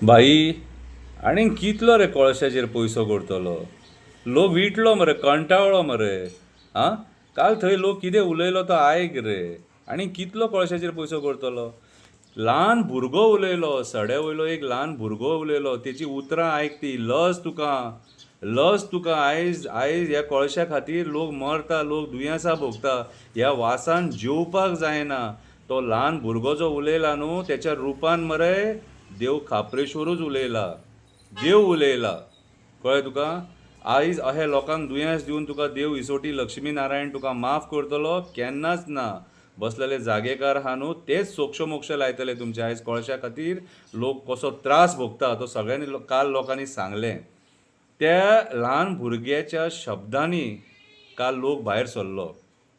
भाई आणि कितलो रे कळशाचेर पयसो करतलो. लोक विटलो मरे, कंटाळलो मरे. आं काल थंय लोक कितें उलयलो तो आयक रे. आणि कितलो कळशाचेर पयसो करतलो. ल्हान भुरगो उलयलो, सड्या वयलो एक ल्हान भुरगो उलयलो, तेची उतरां आयक ती. लज तुका आयज आयज ह्या कळशा खातीर लोक मरता, लोक दुयेंसां भोगता. ह्या वासान जेवपाक जायना. तो ल्हान भुरगो जो उलयला न्हू, त्याच्या रुपान मरे देव खापरेश्वरूच उलयला. देव उलयला. कळ्ळें तुका. आयज अशा लोकांक दुयेंस दिवन तुका देव इसोटी लक्ष्मी नारायण तुका माफ करतलो केन्नाच ना. बसलेले जागेकार आहा न्हू, तेच सोक्ष मोक्ष लायतले तुमचे. आयज कळशा खातीर लोक कसो त्रास भोगता तो सगळ्यांनी काल लोकांनी सांगलें. त्या ल्हान भुरग्याच्या शब्दांनी काल लोक भायर सरलो.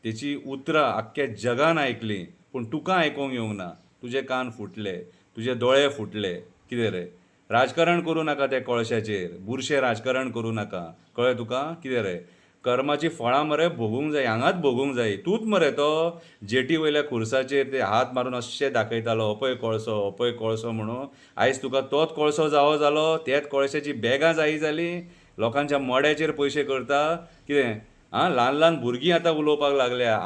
तेची उतरां आख्ख्या जगान आयकलीं, पूण तुका आयकूंक येवंक ना. तुजे कान फुटले, तुजे दोळे फुटले. कितें रे. राजकारण करूं नाका त्या कळशाचेर. बुरशें राजकारण करूं नाका. कळ्ळें तुका. कितें रे. कर्माची फळां मरे भोगूंक जाय, हांगाच भोगूंक जाय. तूंच मरे तो जेटी वयल्या खुर्साचेर ते हात मारून अशें दाखयतालो, अपय कळसो म्हणून. आयज तुका तोच कळसो जावो जालो, त्याच कळशाची बॅगां जायी जालीं. लोकांच्या मोड्याचेर पयशे करता. कितें ल्हान ल्हान भुरगीं आतां उलोवपाक लागल्या.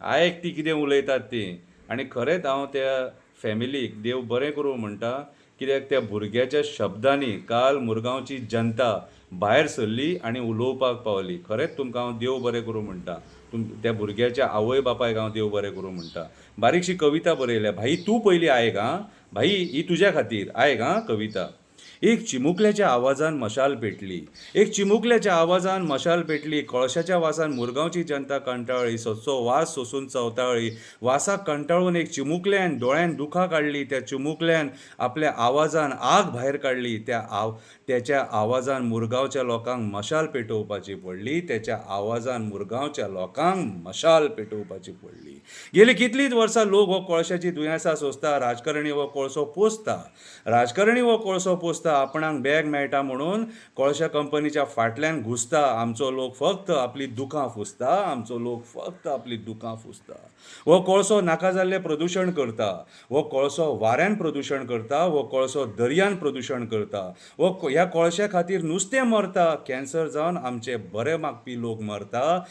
आयक ती कितें उलयतात ती. आनी खरेंच हांव त्या फॅमिलीक देव बरें करूं म्हणटा. कित्याक त्या भुरग्याच्या शब्दांनी काल मुरगांवची जनता भायर सरली आनी उलोवपाक पावली. खरेंच तुमकां हांव देव बरें करूं म्हणटा. त्या भुरग्याच्या आवय बापायक हांव देव बरें करूं म्हणटा. बारीकशी कविता बरयल्या. भाई तूं पयलीं आयक आं. भाई ही तुज्या खातीर आयक आं कविता. एक चिमुकल्याच्या आवाजान मशाल पेटली. एक चिमुकल्याच्या आवाजान मशाल पेटली. कळशाच्या वासान मुरगांवची जनता कंटाळली. सदचो वास सोसून चवताळी. वासाक कंटाळून एक चिमुकल्यान दोळ्यान दुखां काडली. त्या चिमुकल्यान आपल्या आवाजान आग भायर काडली. त्याच्या आवाजान मुरगांवच्या लोकांक मशाल पेटोवपाची पडली. त्याच्या आवाजान मुरगांवच्या लोकांक मशाल पेटोवपाची पडली. गेली कितलींच वर्सां लोक हो कळशाची दुयेंसां सोंसता. राजकारणी हो कोळसो पोसता. आपणाक बॅग मेळटा म्हणून कळशा कंपनीच्या फाटल्यान घुसता. आमचो लोक फक्त आपली दुखां फुसता. हो कळसो नाका जाल्लें प्रदूशण करता. हो कळसो वाऱ्यान प्रदूशण करता. हो कळसो दर्यान प्रदूशण करता. ह्या कळशा खातीर नुस्तें मरता. कॅन्सर जावन आमचे बरे मागपी लोक मरता.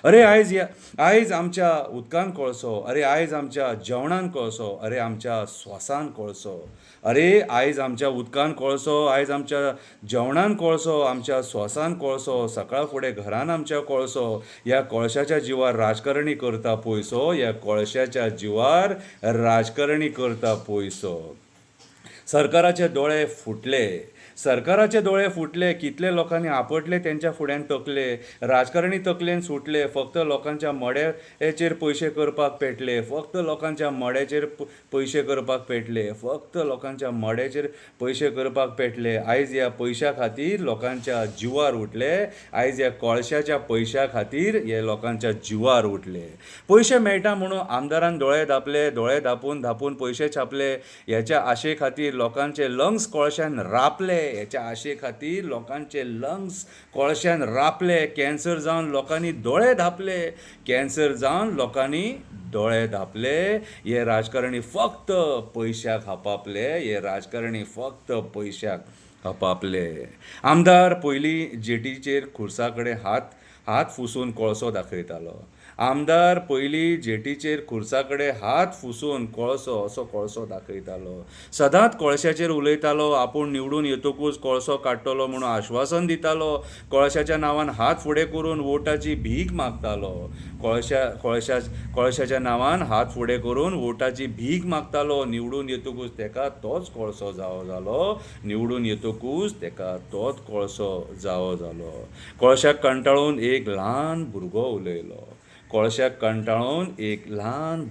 अरे आयज आमच्या उदकान कळसो. अरे आयज आमच्या जेवणान कळसो. अरे आमच्या स्वासान कळसो. अरे आयज आमच्या उदकान कळसो. आयज आमच्या जेवणान कळसो. आमच्या स्वासान कळसो. सकाळ फुडें घरान आमच्या कळसो. ह्या कळशाच्या जिवार राजकारणी करता पयसो. ह्या कळशाच्या जिवार राजकारणी करता पयसो. सरकाराचे दोळे फुटले. कितले लोकांनी आपटले तेंच्या फुड्यान तकले. राजकारणी तकलेन सुटले. फक्त लोकांच्या मड्याचेर पयशे करपाक पेटले. आयज ह्या पयशा खातीर लोकांच्या जिवार उठले. आयज ह्या कळशाच्या पयशा खातीर हे लोकांच्या जिवार उठले. पयशे मेळटा म्हणून आमदारान दोळे धापून पयशे छापले. ह्याच्या आशे खातीर लोकांचे लंग्स कळशान रापले. कॅन्सर जावन लोकांनी दोळे धापले. हे राजकारणी फक्त पयशाक आपापले. आमदार पयलीं जेटीचेर खुर्सा कडेन हात फुसून कळसो दाखयतालो. असो कळसो दाखयतालो. सदांच कळशाचेर उलयतालो. आपूण निवडून येतकूच कळसो काडटलो म्हणून आश्वासन दितालो. कळशाच्या नांवान हात फुडें करून वोटाची भीक मागतालो. कळशाच्या नांवान हात फुडें करून वोटाची भीक मागतालो. निवडून येतकूच तेका तोच कळसो जावो जालो. कळशाक कंटाळून एक ल्हान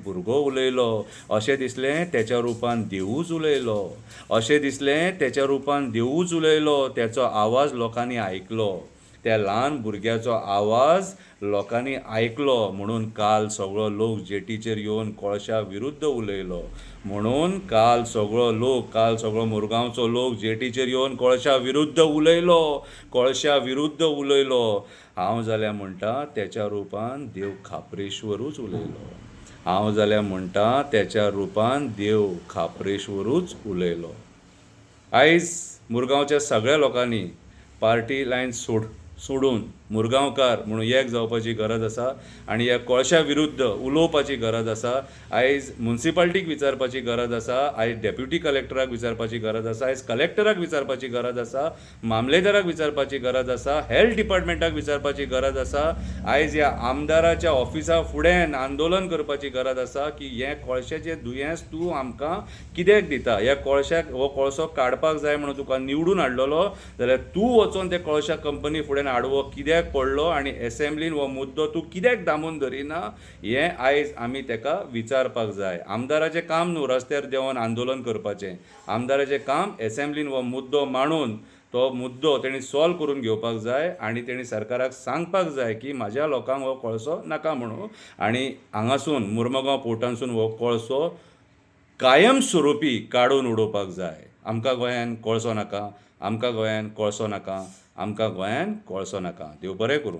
भुरगो उलयलो. अशें दिसलें तेच्या रुपान देवूच उलयलो. त्याचो आवाज लोकांनी आयकलो. त्या ल्हान भुरग्याचो आवाज लोकांनी आयकलो. म्हणून काल सगळो लोक जेटीचेर येवन कळशा विरुद्ध मुरगांवचो लोक जेटीचेर येवन कळशा विरुद्ध उलयलो. हांव जाल्यार म्हणटा त्याच्या रुपान देव खापरेश्वरूच उलयलो. हांव जाल्यार म्हणटा त्याच्या रुपान देव खापरेश्वरूच उलयलो. आयज मुरगांवच्या सगळ्या लोकांनी पार्टी लायन सोडून मुरगांवकार म्हणून एक जावपाची गरज आसा आनी ह्या कोळशा विरुद्ध उलोवपाची गरज आसा. आयज मुन्सिपाल्टीक विचारपाची गरज आसा, आयज डेप्युटी कलेक्टराक विचारपाची गरज आसा, आयज कलेक्टराक विचारपाची गरज आसा, मामलेदाराक विचारपाची गरज आसा, हेल्थ डिपार्टमेंटाक विचारपाची गरज आसा. आयज ह्या आमदाराच्या ऑफिसा फुड्यान आंदोलन करपाची गरज आसा की हें कोळशाचें दुयेंस तूं आमकां कित्याक दिता. ह्या कोळशाक हो कोळसो काडपाक जाय म्हणून तुका निवडून हाडलेलो जाल्यार तूं वचोन ते कोळशा कंपनी फुड्यान आडवो कित्याक पडलो आनी एसेंब्लीन हो मुद्दो तूं कित्याक दामून धरिना हें आयज आमी ताका विचारपाक जाय. आमदाराचें काम न्हू रस्त्यार देंवन आंदोलन करपाचें. आमदाराचें काम एसेंब्लीन हो मुद्दो मांडून तो मुद्दो तेणी सॉल्व करून घेवपाक जाय आनी तेणी सरकाराक सांगपाक जाय की म्हाज्या लोकांक हो कोळसो नाका म्हणून आनी हांगासून मुर्मगांव पोर्टानसून हो कोळसो कायम स्वरुपी काडून उडोवपाक जाय. आमकां गोंयान कोळसो नाका, आमकां गोंयान कोळसो नाका, आमकां गोंयान कोळसो नाका. देव बरें करूं.